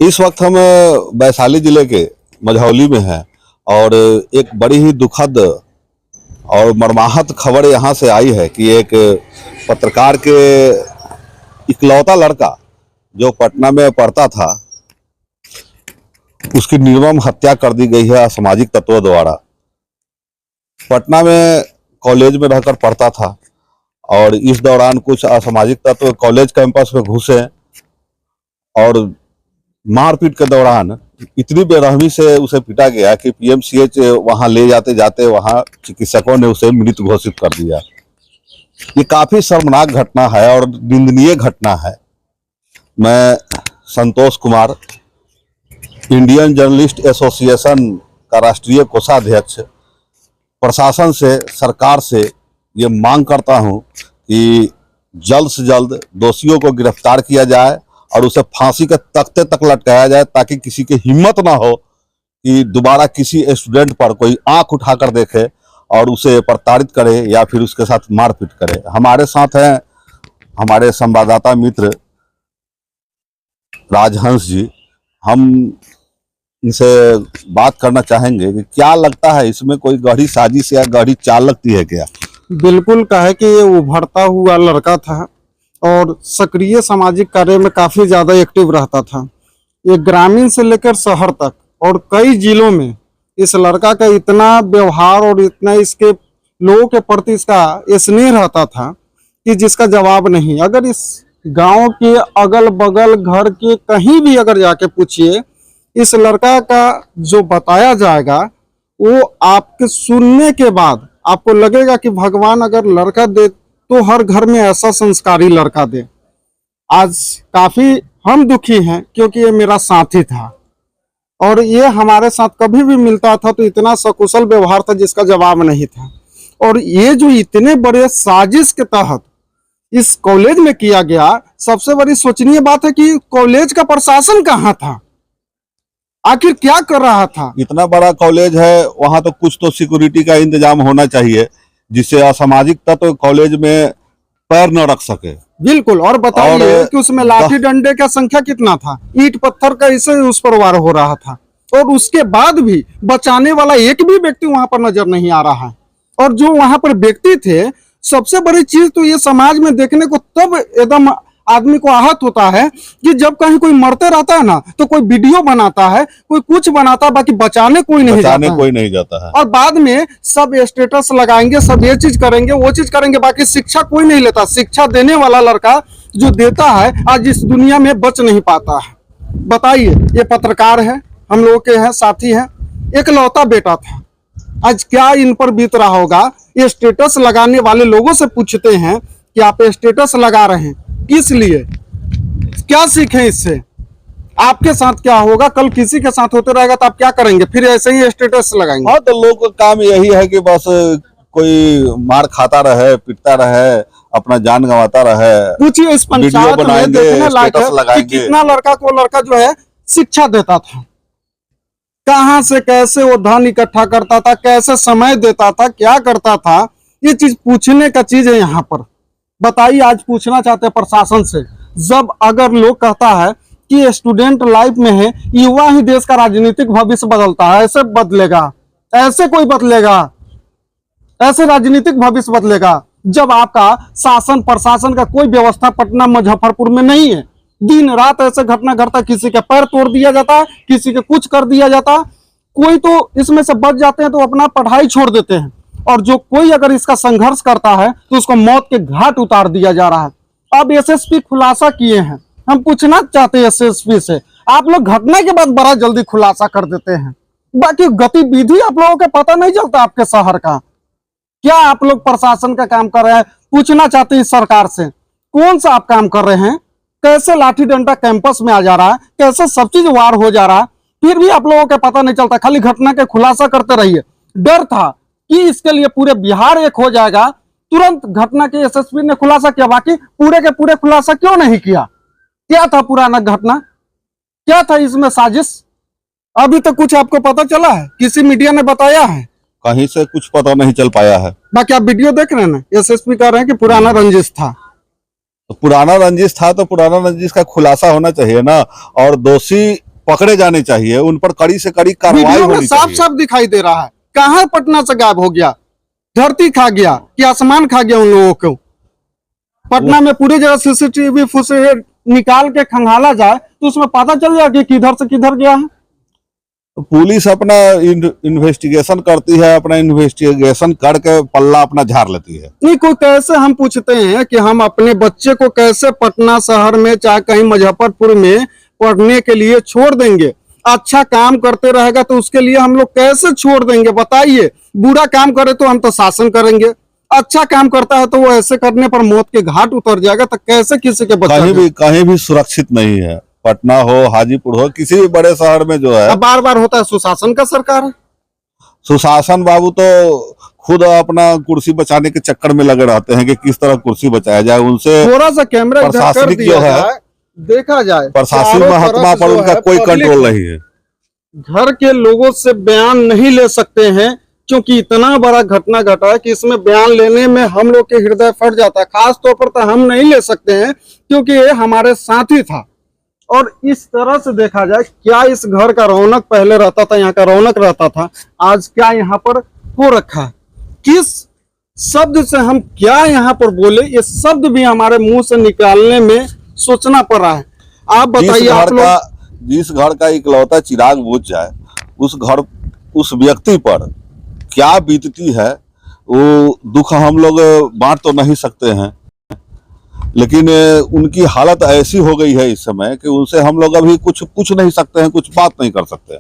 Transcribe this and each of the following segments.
इस वक्त हम वैशाली जिले के मझौली में हैं और एक बड़ी ही दुखद और मर्माहत खबर यहाँ से आई है कि एक पत्रकार के इकलौता लड़का जो पटना में पढ़ता था, उसकी निर्मम हत्या कर दी गई है असामाजिक तत्वों द्वारा। पटना में कॉलेज में रहकर पढ़ता था और इस दौरान कुछ असामाजिक तत्व कॉलेज कैंपस में घुसे और मारपीट के दौरान इतनी बेरहमी से उसे पीटा गया कि पीएमसीएच वहां ले जाते जाते वहां चिकित्सकों ने उसे मृत घोषित कर दिया। ये काफी शर्मनाक घटना है और निंदनीय घटना है। मैं Santosh Kumar, Indian journalist association का राष्ट्रीय कोषाध्यक्ष, प्रशासन से, सरकार से ये मांग करता हूं कि जल्द से जल्द दोषियों को गिरफ्तार किया जाए और उसे फांसी के तख्ते तक लटकाया जाए, ताकि किसी की हिम्मत ना हो कि दोबारा किसी स्टूडेंट पर कोई आंख उठाकर देखे और उसे प्रताड़ित करे या फिर उसके साथ मारपीट करे। हमारे साथ हैं हमारे संवाददाता मित्र राजहंस जी। हम इनसे बात करना चाहेंगे कि क्या लगता है, इसमें कोई गहरी साजिश या गहरी चाल लगती है क्या? बिल्कुल कहे कि ये उभरता हुआ लड़का था और सक्रिय सामाजिक कार्य में काफी ज्यादा एक्टिव रहता था। ये ग्रामीण से लेकर शहर तक और कई जिलों में इस लड़का का इतना व्यवहार और इतना इसके लोगों के प्रति इसका स्नेह रहता था कि जिसका जवाब नहीं। अगर इस गांव के अगल बगल घर के कहीं भी अगर जाके पूछिए, इस लड़का का जो बताया जाएगा वो आपके सुनने के बाद आपको लगेगा कि भगवान अगर लड़का दे तो हर घर में ऐसा संस्कारी लड़का दे। आज काफी हम दुखी हैं क्योंकि ये मेरा साथी था और ये हमारे साथ कभी भी मिलता था तो इतना सकुशल व्यवहार था जिसका जवाब नहीं था। और ये जो इतने बड़े साजिश के तहत इस कॉलेज में किया गया, सबसे बड़ी सोचनीय बात है कि कॉलेज का प्रशासन कहाँ था, आखिर क्या कर रहा था? इतना बड़ा कॉलेज है, वहां तो कुछ तो सिक्योरिटी का इंतजाम होना चाहिए जिससे असामाजिक तत्व कॉलेज में पैर न रख सके। बिल्कुल। और बताइए कि उसमें लाठी डंडे का संख्या कितना था, ईंट पत्थर का इसे उस पर वार हो रहा था और उसके बाद भी बचाने वाला एक भी व्यक्ति वहां पर नजर नहीं आ रहा है। और जो वहां पर व्यक्ति थे, सबसे बड़ी चीज तो ये समाज में देखने को तब एकदम आदमी को आहत होता है कि जब कहीं कोई मरते रहता है ना तो कोई वीडियो बनाता है, कोई कुछ बनाता है, बाकी बचाने कोई नहीं जाता है। और बाद में सब स्टेटस लगाएंगे, सब ये चीज करेंगे, वो चीज करेंगे, बाकी शिक्षा कोई नहीं लेता। शिक्षा देने वाला लड़का जो देता है आज इस दुनिया में बच नहीं पाता है। बताइए, ये पत्रकार है, हम लोगों के हैं, साथी हैं, एक लौता बेटा था। आज क्या इन पर बीत रहा होगा? ये स्टेटस लगाने वाले लोगों से पूछते हैं कि आप स्टेटस लगा रहे हैं किस लिए, क्या सीखें इससे? आपके साथ क्या होगा, कल किसी के साथ होते रहेगा तो आप क्या करेंगे? फिर ऐसे ही स्टेटस लगाएंगे। हाँ, तो लोग का काम यही है कि बस कोई मार खाता रहे, पिटता रहे, अपना जान गंवाता रहे। पूछिए इस पंचायत में देखने लायक है कि कितना लड़का को लड़का जो है शिक्षा देता था, कहां से कैसे वो धन इकट्ठा करता था, कैसे समय देता था, क्या करता था। ये चीज पूछने का चीज है यहाँ पर। बताइए, आज पूछना चाहते हैं प्रशासन से, जब अगर लोग कहता है कि स्टूडेंट लाइफ में है, युवा ही देश का राजनीतिक भविष्य बदलता है, ऐसे बदलेगा, ऐसे कोई बदलेगा, ऐसे राजनीतिक भविष्य बदलेगा जब आपका शासन प्रशासन का कोई व्यवस्था पटना मुजफ्फरपुर में नहीं है। दिन रात ऐसे घटना घटता, किसी का पैर तोड़ दिया जाता, किसी के कुछ कर दिया जाता, कोई तो इसमें से बच जाते हैं तो अपना पढ़ाई छोड़ देते हैं और जो कोई अगर इसका संघर्ष करता है तो उसको मौत के घाट उतार दिया जा रहा है। अब एसएसपी खुलासा किए हैं, हम पूछना चाहते हैं एसएसपी से, आप लोग घटना के बाद बड़ा जल्दी खुलासा कर देते हैं, बाकी गतिविधि आप लोगों को पता नहीं चलता आपके शहर का। क्या आप लोग प्रशासन का काम कर रहे हैं? पूछना चाहते हैं सरकार से, कौन सा आप काम कर रहे हैं? कैसे लाठी डंडा कैंपस में आ जा रहा है, कैसे सब चीज वार हो जा रहा है, फिर भी आप लोगों को पता नहीं चलता। खाली घटना के खुलासा करते रहिए। डर था कि इसके लिए पूरे बिहार एक हो जाएगा, तुरंत घटना के एसएसपी ने खुलासा किया, बाकी पूरे के पूरे खुलासा क्यों नहीं किया? क्या था पुराना घटना, क्या था इसमें साजिश? अभी तक कुछ आपको पता चला है? किसी मीडिया ने बताया है? कहीं से कुछ पता नहीं चल पाया है। बाकी आप वीडियो देख रहे हैं ना, एसएसपी कह रहे हैं कि पुराना रंजिश था। तो पुराना रंजिश था तो पुराना रंजिश का खुलासा होना चाहिए ना, और दोषी पकड़े जाने चाहिए, उन पर कड़ी से कड़ी कार्रवाई वीडियो में होनी साफ चाहिए। साफ दिखाई दे रहा है। कहाँ पटना से गायब हो गया? धरती खा गया कि आसमान खा गया उन लोगों को? पटना में पूरी जगह सीसीटीवी फुटेज निकाल के खंगाला जाए तो उसमें पता चल जाए कि किधर से किधर गया है। पुलिस अपना इन्वेस्टिगेशन करती है, अपना इन्वेस्टिगेशन करके पल्ला अपना झाड़ लेती है। नहीं, कोई कैसे हम पूछते हैं कि हम अपने बच्चे को कैसे पटना शहर में चाहे कहीं मुजफ्फरपुर में पढ़ने के लिए छोड़ देंगे? अच्छा काम करते रहेगा तो उसके लिए हम लोग कैसे छोड़ देंगे बताइए? बुरा काम करे तो हम तो शासन करेंगे, अच्छा काम करता है तो वो ऐसे करने पर मौत के घाट उतर जाएगा, तो कैसे किसी के बच्चा कहीं भी सुरक्षित नहीं है। पटना हो, हाजीपुर हो, किसी भी बड़े शहर में जो है बार बार होता है। सुशासन का सरकार है। सुशासन बाबू तो खुद अपना कुर्सी बचाने के चक्कर में लगे रहते हैं कि किस तरह कुर्सी बचाया जाए। उनसे थोड़ा सा कैमरा इधर कर प्रशासनिक दिया जो है, जाए, देखा जाए प्रशासनिक चारों महात्मा तरफ पर जो उनका है कोई पब्लिक कंट्रोल नहीं है। घर के लोगों से बयान नहीं ले सकते हैं क्योंकि इतना बड़ा घटना घटा है कि इसमें बयान लेने में हम लोग के हृदय फट जाता है। खास तौर पर तो हम नहीं ले सकते हैं क्योंकि ये हमारे साथी था। और इस तरह से देखा जाए, क्या इस घर का रौनक पहले रहता था, यहाँ का रौनक रहता था, आज क्या यहाँ पर हो रखा है? किस शब्द से हम क्या यहाँ पर बोले, ये शब्द भी हमारे मुंह से निकालने में सोचना पड़ रहा है। आप बताइए, आप लोग जिस घर का इकलौता चिराग बुझ जाए, उस व्यक्ति पर क्या बीतती है, वो दुख हम लोग बांट तो नहीं सकते हैं, लेकिन उनकी हालत ऐसी हो गई है इस समय कि उनसे हम लोग अभी कुछ पूछ नहीं सकते हैं, कुछ बात नहीं कर सकते।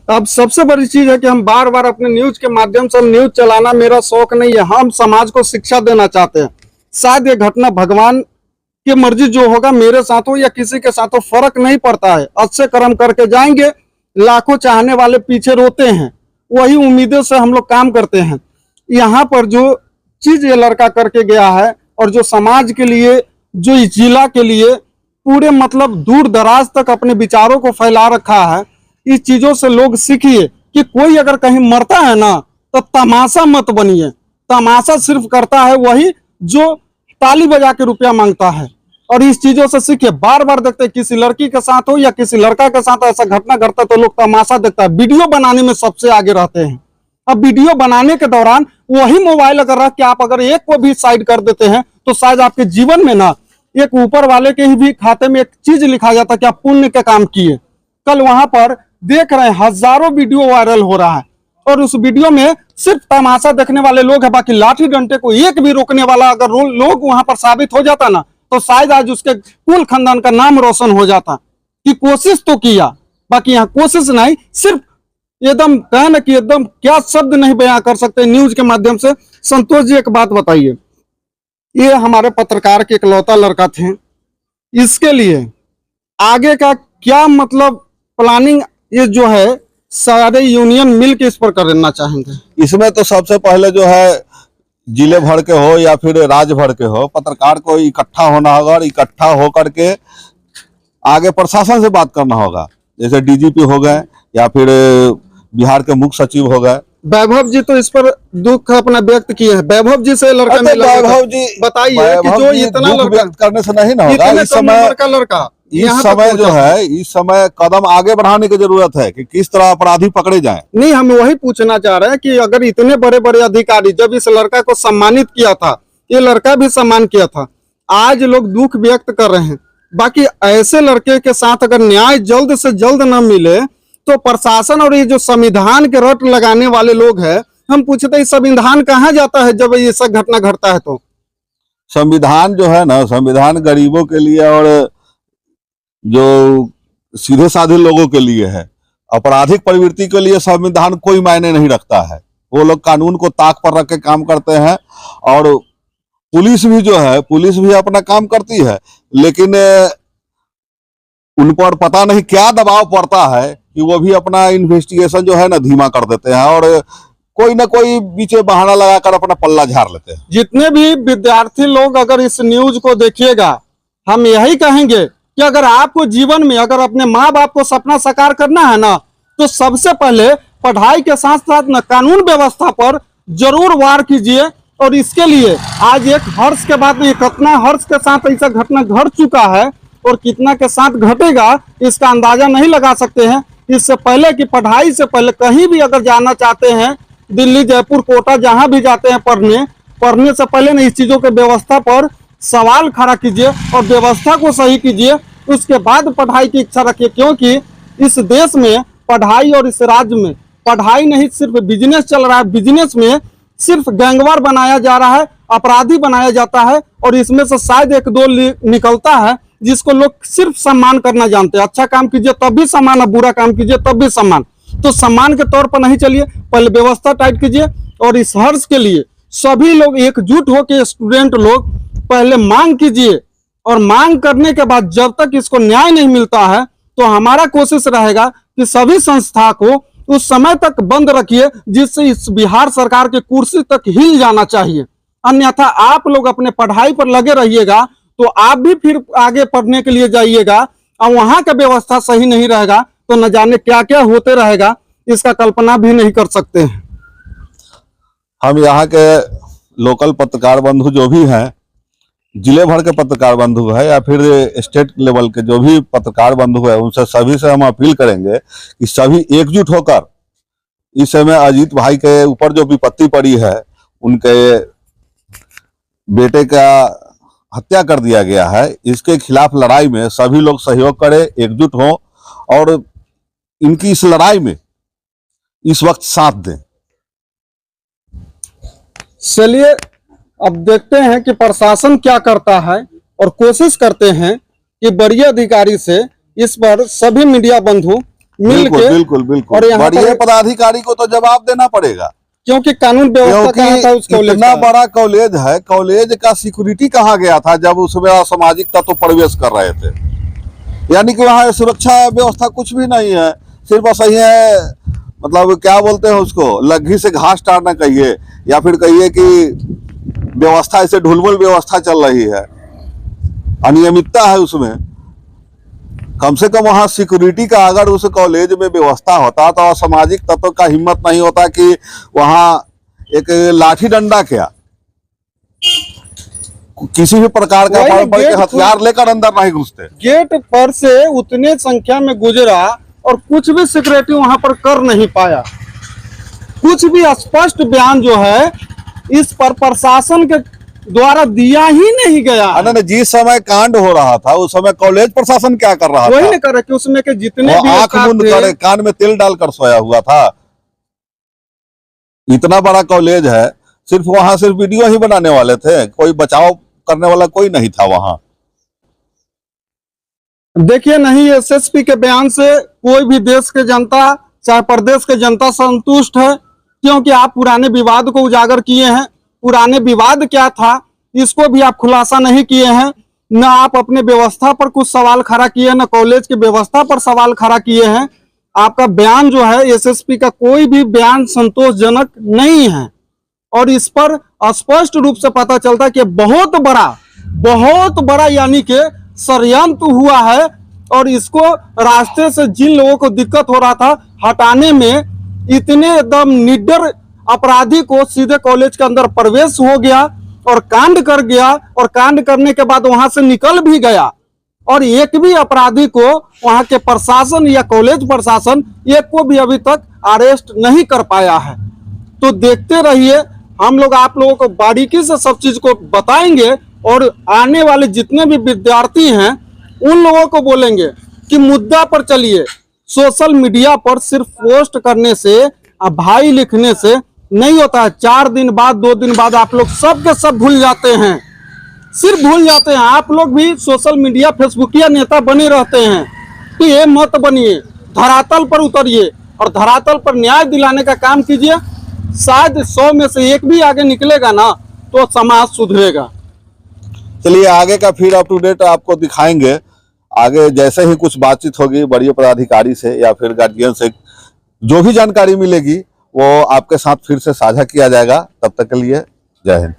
अब सबसे बड़ी चीज है कि हम बार बार अपने न्यूज के माध्यम से, न्यूज चलाना मेरा शौक नहीं है, हम समाज को शिक्षा देना चाहते हैं। शायद ये घटना भगवान की मर्जी जो होगा मेरे साथ हो या किसी के साथ हो, फर्क नहीं पड़ता है। अच्छे कर्म करके जाएंगे, लाखों चाहने वाले पीछे रोते हैं, वही उम्मीदों से हम लोग काम करते हैं। यहाँ पर जो चीज ये लड़का करके गया है और जो समाज के लिए, जो इस जिला के लिए पूरे मतलब दूर दराज तक अपने विचारों को फैला रखा है, इस चीजों से लोग सीखिए कि कोई अगर कहीं मरता है ना तो तमाशा मत बनिए। तमाशा सिर्फ करता है वही जो ताली बजा के रुपया मांगता है। और इस चीजों से सीखिए। बार बार देखते हैं किसी लड़की के साथ हो या किसी लड़का के साथ ऐसा घटना घटता तो लोग तमाशा देखता है, वीडियो बनाने में सबसे आगे रहते हैं। अब वीडियो बनाने के दौरान वही मोबाइल अगर रख के आप अगर एक को भी साइड कर देते हैं तो शायद आपके जीवन में ना एक ऊपर वाले के ही भी खाते में एक चीज लिखा जाता कि आप पुण्य का काम किए। कल वहां पर देख रहे हैं हजारों वीडियो वायरल हो रहा है और उस वीडियो में सिर्फ तमाशा देखने वाले लोग हैं, बाकी लाठी डंडे को एक भी रोकने वाला अगर लोग वहां पर साबित हो जाता ना तो शायद आज उसके कुल खानदान का नाम रोशन हो जाता कि कोशिश तो किया। बाकी यहाँ कोशिश नहीं, सिर्फ एकदम कहना कि एकदम क्या शब्द नहीं बयां कर सकते न्यूज के माध्यम से। संतोष जी एक बात बताइए, ये हमारे पत्रकार के इकलौता लड़का थे, इसके लिए आगे का क्या मतलब प्लानिंग ये जो है सारे यूनियन मिल के इस पर करना चाहेंगे? इसमें तो सबसे पहले जो है जिले भर के हो या फिर राज्य भर के हो, पत्रकार को इकट्ठा होना होगा और इकट्ठा होकर के आगे प्रशासन से बात करना होगा। जैसे डीजीपी हो गए या फिर बिहार के मुख्य सचिव हो गए। वैभव जी तो इस पर दुख अपना व्यक्त किए हैं। वैभव जी से लड़का मिला, वैभव जी बताइए कि जो इतना दुख व्यक्त करने से नहीं ना होगा। इस समय का लड़का इस समय जो है, इस समय कदम आगे बढ़ाने की जरूरत है कि किस तरह अपराधी पकड़े जाएं। नहीं, हम वही पूछना चाह रहे हैं कि अगर इतने बड़े बड़े अधिकारी जब इस लड़का को सम्मानित किया था, ये लड़का भी सम्मान किया था, आज लोग दुख व्यक्त कर रहे हैं। बाकी ऐसे लड़के के साथ अगर न्याय जल्द से जल्द न मिले तो प्रशासन और ये जो संविधान के रट लगाने वाले लोग हैं, हम पूछते हैं संविधान कहाँ जाता है जब ये सब घटना घटता है? तो संविधान जो है ना, संविधान गरीबों के लिए और जो सीधे साधे लोगों के लिए है। आपराधिक प्रवृत्ति के लिए संविधान कोई मायने नहीं रखता है। वो लोग कानून को ताक पर रख के काम करते हैं। और पुलिस भी जो है, पुलिस भी अपना काम करती है, लेकिन उन पर पता नहीं क्या दबाव पड़ता है कि वो भी अपना इन्वेस्टिगेशन जो है ना धीमा कर देते हैं और कोई ना कोई बीचे बहाना लगाकर अपना पल्ला झाड़ लेते हैं। जितने भी विद्यार्थी लोग अगर इस न्यूज को देखिएगा, हम यही कहेंगे कि अगर आपको जीवन में अगर अपने माँ बाप को सपना साकार करना है ना तो सबसे पहले पढ़ाई के साथ साथ न कानून व्यवस्था पर जरूर वार कीजिए और इसके लिए आज एक हर्ष के बाद नहीं, कितना हर्ष के साथ ऐसा घटना घट चुका है और कितना के साथ घटेगा इसका अंदाजा नहीं लगा सकते हैं। इससे पहले कि पढ़ाई से पहले कहीं भी अगर जाना चाहते हैं, दिल्ली, जयपुर, कोटा, जहां भी जाते हैं पढ़ने से पहले ना इस चीजों के व्यवस्था पर सवाल खड़ा कीजिए और व्यवस्था को सही कीजिए, उसके बाद पढ़ाई की इच्छा रखिए। क्योंकि इस देश में पढ़ाई और इस राज्य में पढ़ाई नहीं, सिर्फ बिजनेस चल रहा है। बिजनेस में सिर्फ गैंगवार बनाया जा रहा है, अपराधी बनाया जाता है और इसमें से शायद एक दो निकलता है जिसको लोग सिर्फ सम्मान करना जानते हैं। अच्छा काम कीजिए तब भी सम्मान, और बुरा काम कीजिए तब भी सम्मान। तो सम्मान के तौर पर नहीं चलिए, पहले व्यवस्था टाइट कीजिए। और इस हर्ष के लिए सभी लोग एकजुट होकर, स्टूडेंट लोग पहले मांग कीजिए और मांग करने के बाद जब तक इसको न्याय नहीं मिलता है तो हमारा कोशिश रहेगा कि सभी संस्था को उस समय तक बंद रखिए जिससे इस बिहार सरकार के कुर्सी तक हिल जाना चाहिए। अन्यथा आप लोग अपने पढ़ाई पर लगे रहिएगा तो आप भी फिर आगे पढ़ने के लिए जाइएगा और वहां का व्यवस्था सही नहीं रहेगा तो न जाने क्या क्या होते रहेगा, इसका कल्पना भी नहीं कर सकते हैं। हम यहाँ के लोकल पत्रकार बंधु जो भी हैं, जिले भर के पत्रकार बंधु है या फिर स्टेट लेवल के जो भी पत्रकार बंधु है, उनसे सभी से हम अपील करेंगे कि सभी एकजुट होकर इस समय अजीत भाई के ऊपर जो विपत्ति पड़ी है, उनके बेटे का हत्या कर दिया गया है, इसके खिलाफ लड़ाई में सभी लोग सहयोग करें, एकजुट हों और इनकी इस लड़ाई में इस वक्त साथ दें। चलिए अब देखते हैं कि प्रशासन क्या करता है और कोशिश करते हैं कि बड़े अधिकारी से इस पर सभी मीडिया बंधु मिलकर बिल्कुल और यहाँ बड़े पदाधिकारी को तो जवाब देना पड़ेगा, क्योंकि कानून व्यवस्था कहाँ था उस कॉलेज इतना बड़ा कॉलेज है, कॉलेज का सिक्योरिटी कहाँ गया था जब उसमें असामाजिक तत्व प्रवेश कर रहे थे। यानी कि वहाँ सुरक्षा व्यवस्था कुछ भी नहीं है, सिर्फ बस यही है, मतलब क्या बोलते हैं उसको, लग्घी से घास टारना कहिए या फिर कहिए कि व्यवस्था ऐसे ढुलमुल व्यवस्था चल रही है, अनियमितता है उसमें। कम से कम वहां सिक्योरिटी का अगर उस कॉलेज में व्यवस्था होता तो असामाजिक तत्व का हिम्मत नहीं होता कि वहां एक लाठी डंडा क्या किसी भी प्रकार का हथियार लेकर अंदर नहीं घुसते। गेट पर से उतने संख्या में गुजरा और कुछ भी सिक्योरिटी वहां पर कर नहीं पाया। कुछ भी स्पष्ट बयान जो है इस पर प्रशासन के द्वारा दिया ही नहीं गया। जिस समय कांड हो रहा था उस समय कॉलेज प्रशासन क्या कर रहा था? वही नहीं करे कि उसमें के जितने भी आंख मूंद कर कान में तेल डालकर सोया हुआ था। इतना बड़ा कॉलेज है, सिर्फ वहां सिर्फ वीडियो ही बनाने वाले थे, कोई बचाव करने वाला कोई नहीं था वहां। देखिए, नहीं एसएसपी के बयान से कोई भी देश के जनता चाहे प्रदेश के जनता संतुष्ट है, क्योंकि आप पुराने विवाद को उजागर किए हैं। पुराने विवाद क्या था इसको भी आप खुलासा नहीं किए हैं, न आप अपने व्यवस्था पर कुछ सवाल खड़ा किए, न कॉलेज की व्यवस्था पर सवाल खड़ा किए हैं। आपका बयान जो है एसएसपी का कोई भी बयान संतोषजनक नहीं है और इस पर स्पष्ट रूप से पता चलता है कि बहुत बड़ा यानी कि षड्यंत्र हुआ है और इसको रास्ते से जिन लोगों को दिक्कत हो रहा था हटाने में इतने एकदम निडर अपराधी को सीधे कॉलेज के अंदर प्रवेश हो गया और कांड कर गया और कांड करने के बाद वहां से निकल भी गया और एक भी अपराधी को वहां के प्रशासन या कॉलेज प्रशासन एक को भी अभी तक अरेस्ट नहीं कर पाया है। तो देखते रहिए, हम लोग आप लोगों को बारीकी से सब चीज को बताएंगे और आने वाले जितने भी विद्यार्थी हैं उन लोगों को बोलेंगे कि मुद्दा पर चलिए। सोशल मीडिया पर सिर्फ पोस्ट करने से, भाई लिखने से नहीं होता है। 4 दिन बाद 2 दिन बाद आप लोग सब के सब भूल जाते हैं, सिर्फ भूल जाते हैं। आप लोग भी सोशल मीडिया फेसबुकिया नेता बने रहते हैं, तो ये मत बनिए, धरातल पर उतरिए और धरातल पर न्याय दिलाने का काम कीजिए। शायद 100 में से एक भी आगे निकलेगा ना तो समाज सुधरेगा। चलिए आगे का फिर अप टू डेट आपको दिखाएंगे। आगे जैसे ही कुछ बातचीत होगी बड़ी पदाधिकारी से या फिर गार्जियन से, जो भी जानकारी मिलेगी वो आपके साथ फिर से साझा किया जाएगा। तब तक के लिए जय हिंद।